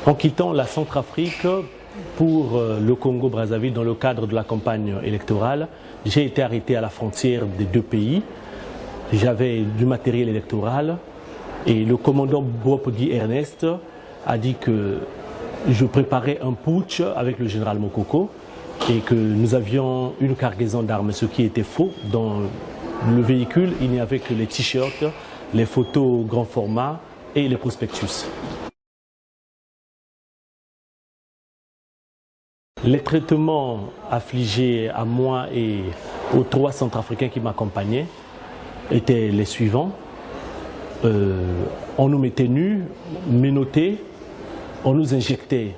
En quittant la Centrafrique pour le Congo-Brazzaville dans le cadre de la campagne électorale, j'ai été arrêté à la frontière des deux pays. J'avais du matériel électoral et le commandant Bob Guy Ernest a dit que je préparais un putsch avec le général Mokoko et que nous avions une cargaison d'armes, ce qui était faux. Dans le véhicule, il n'y avait que les t-shirts, les photos grand format et les prospectus. Les traitements affligés à moi et aux 3 Centrafricains qui m'accompagnaient étaient les suivants. On nous mettait nus, menottés, on nous injectait,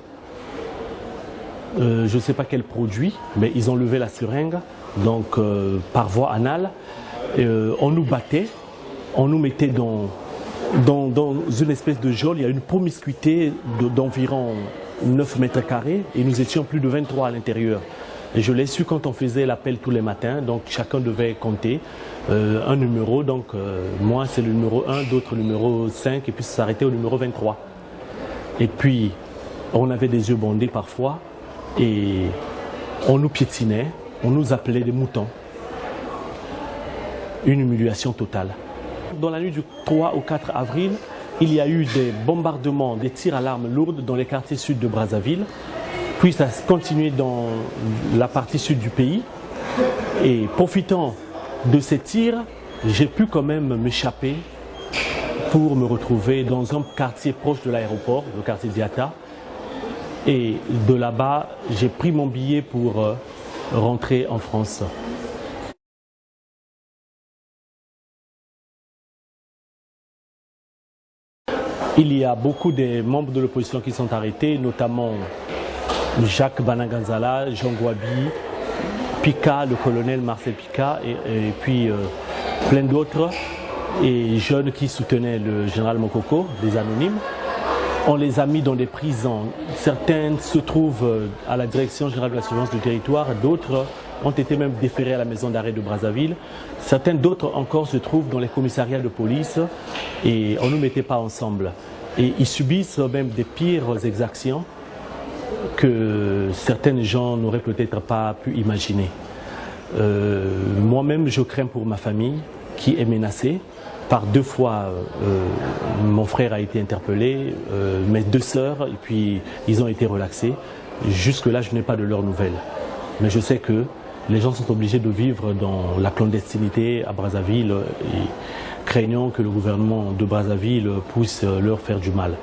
je ne sais pas quel produit, mais ils enlevaient la seringue, donc par voie anale. On nous battait, on nous mettait dans une espèce de geôle. Il y a une promiscuité d'environ 9 mètres carrés et nous étions plus de 23 à l'intérieur. Et je l'ai su quand on faisait l'appel tous les matins, donc chacun devait compter un numéro. Donc moi c'est le numéro 1, d'autres le numéro 5 et puis ça s'arrêtait au numéro 23. Et puis on avait des yeux bandés parfois et on nous piétinait, on nous appelait des moutons. Une humiliation totale. Dans la nuit du 3 au 4 avril, il y a eu des bombardements, des tirs à l'arme lourde dans les quartiers sud de Brazzaville. Puis ça a continué dans la partie sud du pays. Et profitant de ces tirs, j'ai pu quand même m'échapper pour me retrouver dans un quartier proche de l'aéroport, le quartier Diata. Et de là-bas, j'ai pris mon billet pour rentrer en France. Il y a beaucoup de membres de l'opposition qui sont arrêtés, notamment Jacques Bananganzala, Jean Gouabi, Pika, le colonel Marcel Pika, et puis plein d'autres, et jeunes qui soutenaient le général Mokoko, des anonymes. On les a mis dans des prisons. Certains se trouvent à la direction générale de la surveillance du territoire, d'autres ont été même déférés à la maison d'arrêt de Brazzaville. Certains d'autres encore se trouvent dans les commissariats de police et on ne nous mettait pas ensemble. Et ils subissent même des pires exactions que certains gens n'auraient peut-être pas pu imaginer. Moi-même, je crains pour ma famille qui est menacée. Par 2 fois, mon frère a été interpellé, mes 2 sœurs, et puis ils ont été relaxés. Jusque-là, je n'ai pas de leurs nouvelles. Mais je sais que les gens sont obligés de vivre dans la clandestinité à Brazzaville et craignant que le gouvernement de Brazzaville puisse leur faire du mal.